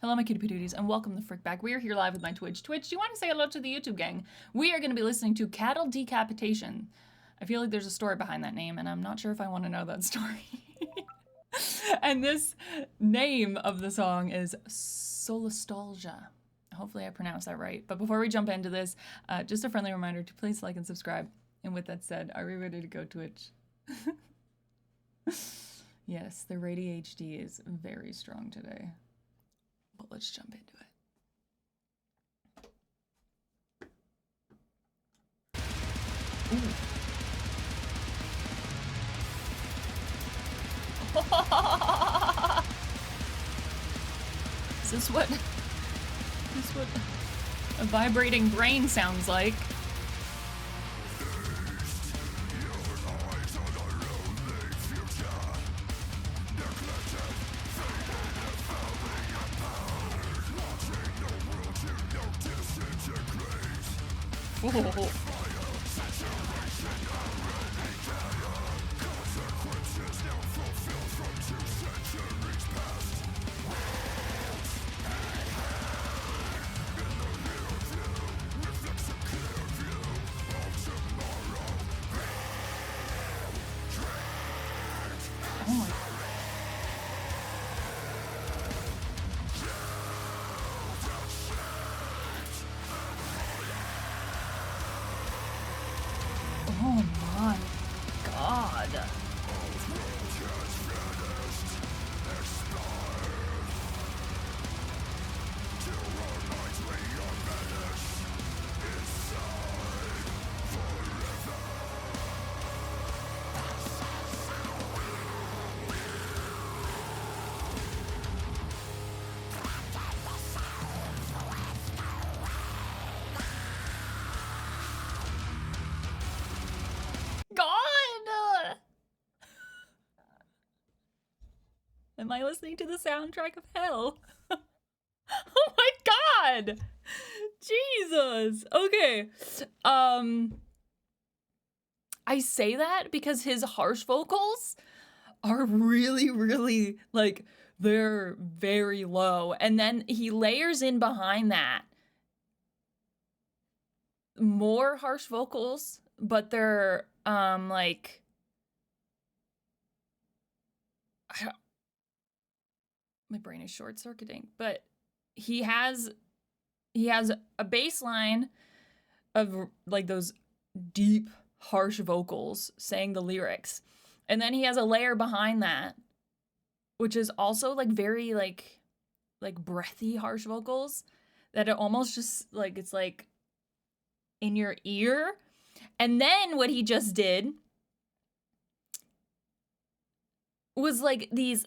Hello, my cutie patooties, and welcome the frick back. We are here live with my Twitch. Twitch, do you want to say hello to the YouTube gang? We are going to be listening to Cattle Decapitation. I feel like there's a story behind that name, and I'm not sure if I want to know that story. And this name of the song is Solastalgia. Hopefully I pronounced that right. But before we jump into this, just a friendly reminder to please like and subscribe. And with that said, are we ready to go Twitch? Yes, the ADHD is very strong today. But let's jump into it. Ooh. Is this what a vibrating brain sounds like? Oh. Oh my god. God! Am I listening to the soundtrack of hell? Oh my god! Jesus! Okay. I say that because his harsh vocals are really, like, they're very low. And then he layers in behind that more harsh vocals, but they're, like, my brain is short-circuiting, but he has a bass line of, like, those deep, harsh vocals saying the lyrics. And then he has a layer behind that, which is also, like, very, like breathy, harsh vocals that it almost just, like, it's, like, in your ear. And then what he just did was, like, these,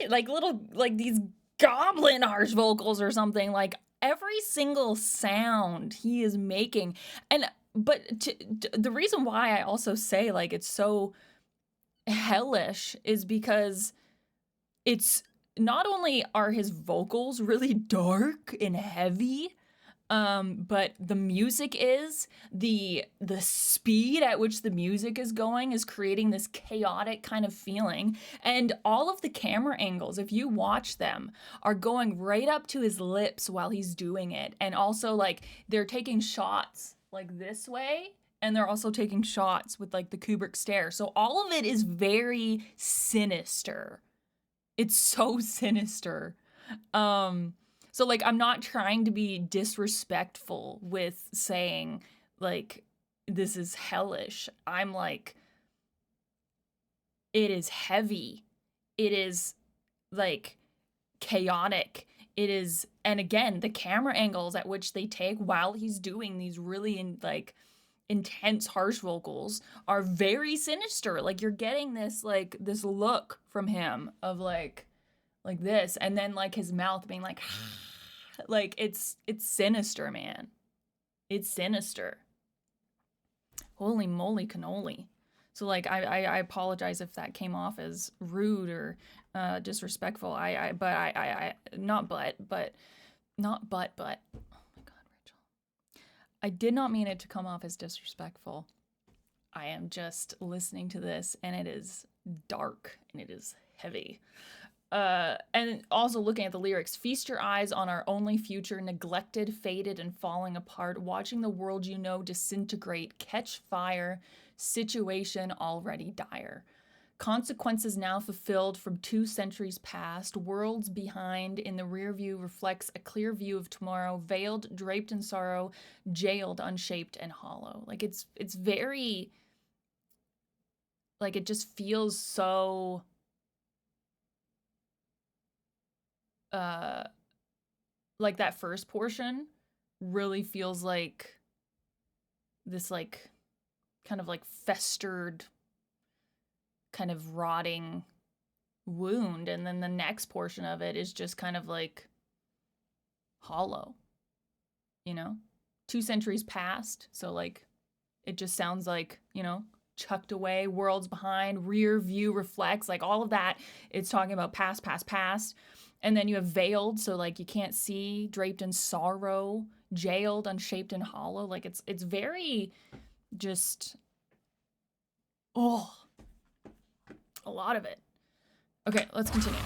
like, little, like, these goblin harsh vocals or something. Like, every single sound he is making. But the reason why I also say, like, it's so hellish is because it's not only are his vocals really dark and heavy, but the music is the speed at which the music is going is creating this chaotic kind of feeling. And all of the camera angles, if you watch them, are going right up to his lips while he's doing it. And also, like, they're taking shots like this way, and they're also taking shots with, like, the Kubrick stare. So all of it is very sinister. It's so sinister. So, like, I'm not trying to be disrespectful with saying, like, this is hellish. I'm like, it is heavy. It is, like, chaotic. It is, and again, the camera angles at which they take while he's doing these really, like, intense, harsh vocals are very sinister. Like, you're getting this, like, this look from him of, like this, and then, like, his mouth being like, like, it's sinister, man. It's sinister. Holy moly cannoli. So, like, I apologize if that came off as rude or disrespectful. Not but. Oh my god, Rachel. I did not mean it to come off as disrespectful. I am just listening to this, and it is dark, and it is heavy. And also looking at the lyrics, feast your eyes on our only future, neglected, faded, and falling apart, watching the world you know disintegrate, catch fire, situation already dire. Consequences now fulfilled from 2 centuries past, worlds behind, in the rear view reflects a clear view of tomorrow, veiled, draped in sorrow, jailed, unshaped, and hollow. Like it's very, like it just feels so like that first portion really feels like this like kind of like festered kind of rotting wound, and then the next portion of it is just kind of like hollow, you know? 2 centuries past, so like it just sounds like, you know, chucked away, worlds behind, rear view reflects, like all of that. It's talking about past, past, past. And then you have veiled, so like you can't see, draped in sorrow, jailed, unshaped, and hollow. Like it's very just, oh, a lot of it. Okay, let's continue.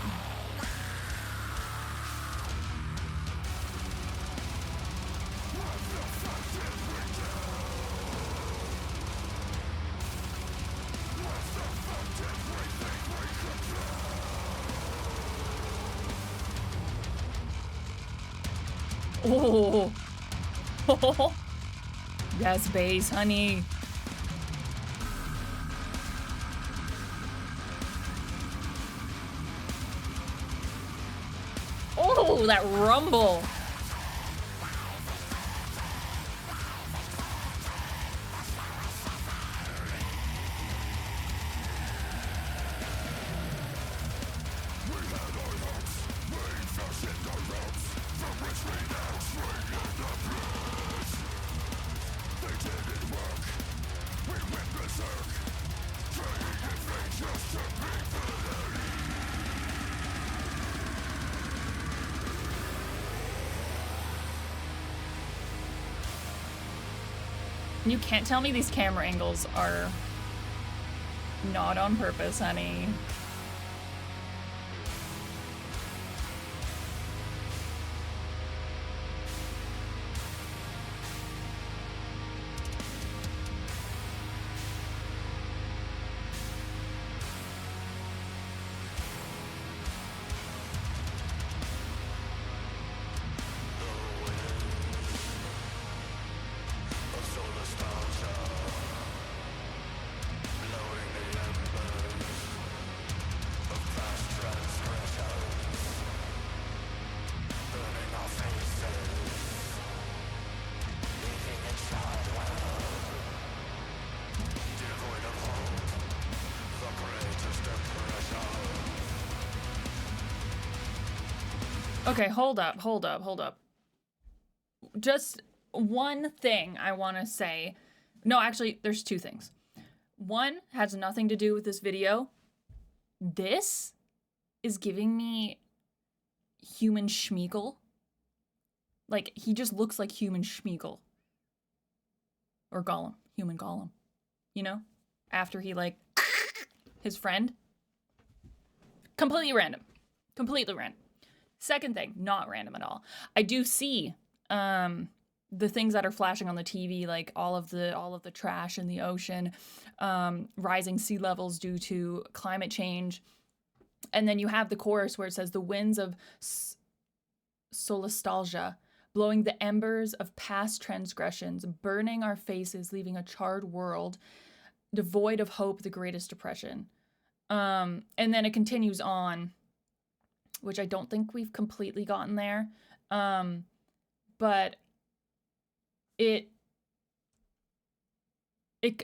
Oh, yes, bass, honey. Oh, that rumble. You can't tell me these camera angles are not on purpose, honey. Okay, hold up. Just one thing I want to say. No, actually, there's 2 things. One has nothing to do with this video. This is giving me human Schmeagol. Like, he just looks like human Schmeagol. Or Gollum. Human Gollum. You know? After he, like, his friend. Completely random. Completely random. Second thing, not random at all. I do see the things that are flashing on the TV, like all of the trash in the ocean, rising sea levels due to climate change. And then you have the chorus where it says the winds of Solastalgia, blowing the embers of past transgressions, burning our faces, leaving a charred world, devoid of hope, the greatest depression. And then it continues on, which I don't think we've completely gotten there. But it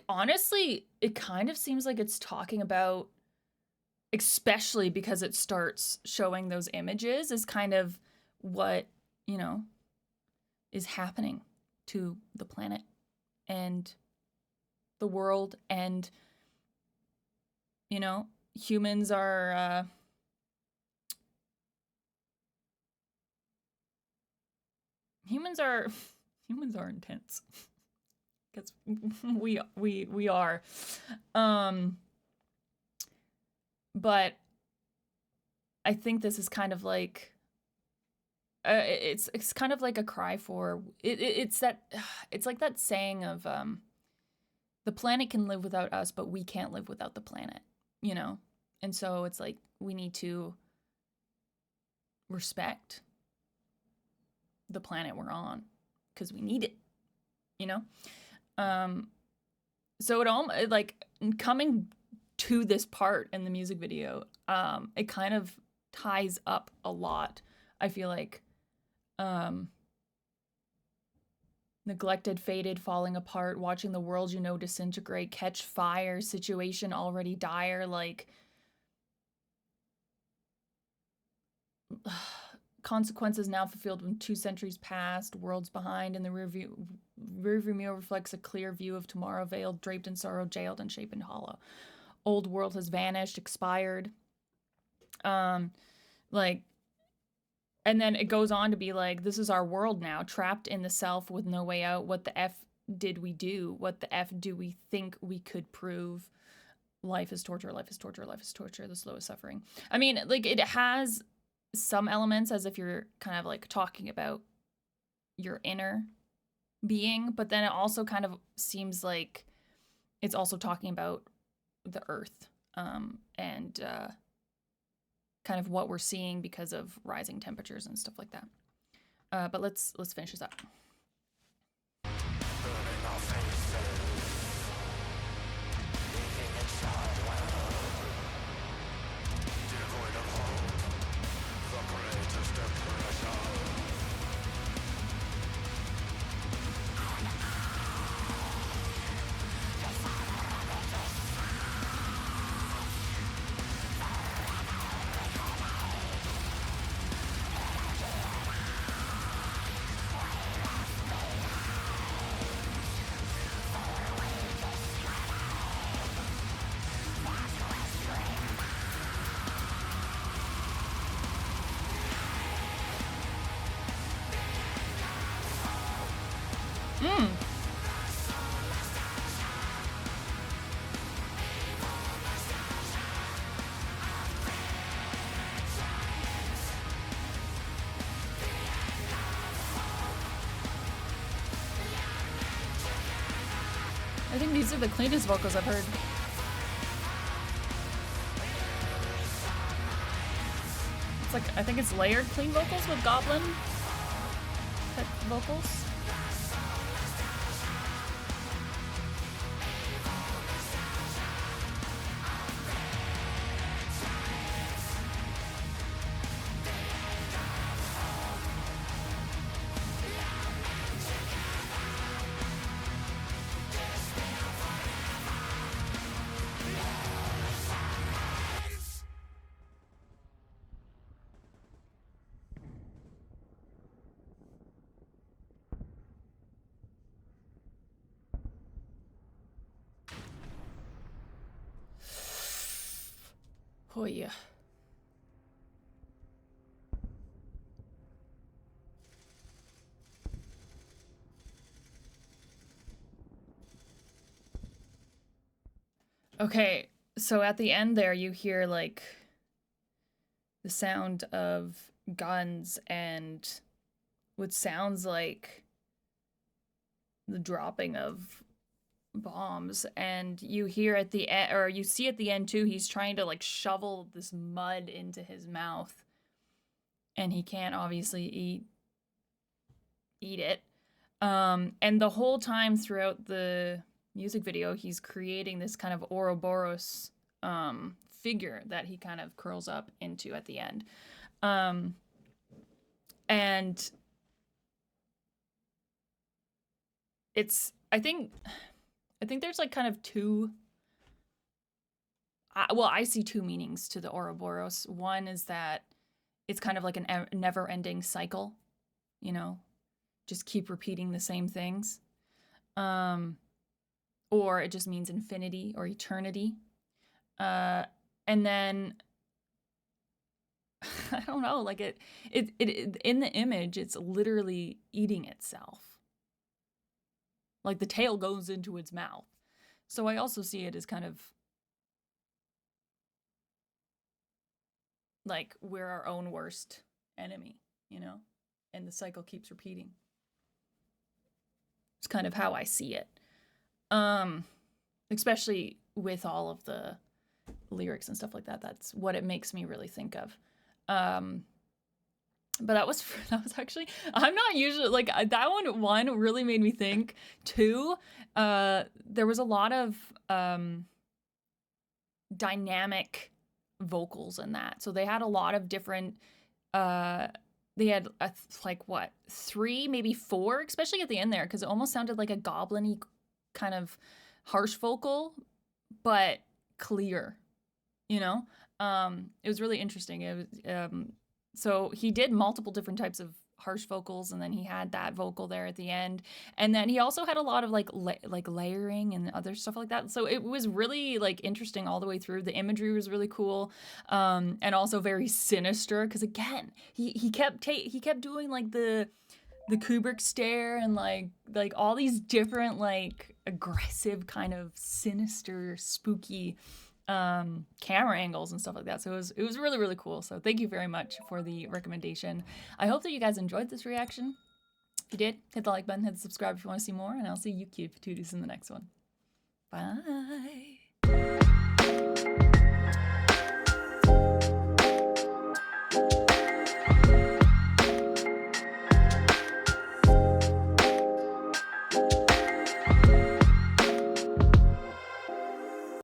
honestly, it kind of seems like it's talking about, especially because it starts showing those images, is kind of what, you know, is happening to the planet and the world. And, you know, humans are, humans are intense. Because we are. But I think this is kind of like it's kind of like a cry for it's that it's like that saying of the planet can live without us, but we can't live without the planet, you know? And so it's like we need to respect the planet we're on because we need it, you know? So it all like coming to this part in the music video, it kind of ties up a lot. I feel like neglected, faded, falling apart, watching the world you know disintegrate, catch fire, situation already dire, like consequences now fulfilled when 2 centuries past, worlds behind in the rearview mirror reflects a clear view of tomorrow, veiled, draped in sorrow, jailed and shapen hollow. Old world has vanished, expired. Like, and then it goes on to be like, this is our world now, trapped in the self with no way out. What the F did we do? What the F do we think we could prove? Life is torture, life is torture, life is torture, the slowest suffering. I mean, like, it has some elements as if you're kind of like talking about your inner being, but then it also kind of seems like it's also talking about the earth, and kind of what we're seeing because of rising temperatures and stuff like that. But let's finish this up. I think these are the cleanest vocals I've heard. It's like, I think it's layered clean vocals with goblin type vocals. Oh yeah. Okay, so at the end there you hear like the sound of guns and what sounds like the dropping of bombs, and you hear at the end, or you see at the end too, he's trying to like shovel this mud into his mouth, and he can't obviously eat it. And the whole time throughout the music video, he's creating this kind of Ouroboros figure that he kind of curls up into at the end. And it's, I think there's like kind of two, well, I see two meanings to the Ouroboros. One is that it's kind of like a never-ending cycle, you know, just keep repeating the same things. Or it just means infinity or eternity. And then I don't know, like it in the image, it's literally eating itself. Like the tail goes into its mouth. So I also see it as kind of like we're our own worst enemy, you know, and the cycle keeps repeating. It's kind of how I see it. Especially with all of the lyrics and stuff like that. That's what it makes me really think of. But that was actually, I'm not usually like that one really made me think. Two, there was a lot of dynamic vocals in that. So they had a lot of different they had like what, 3, maybe 4, especially at the end there, because it almost sounded like a goblin-y kind of harsh vocal, but clear, you know? It was really interesting. It was, so he did multiple different types of harsh vocals, and then he had that vocal there at the end, and then he also had a lot of like layering and other stuff like that. So it was really like interesting all the way through. The imagery was really cool, and also very sinister, because again, he kept doing like the Kubrick stare and like all these different like aggressive kind of sinister spooky camera angles and stuff like that. So it was really, really cool. So thank you very much for the recommendation. I hope that you guys enjoyed this reaction. If you did, hit the like button, hit the subscribe if you want to see more, and I'll see you cute patooties in the next one. Bye.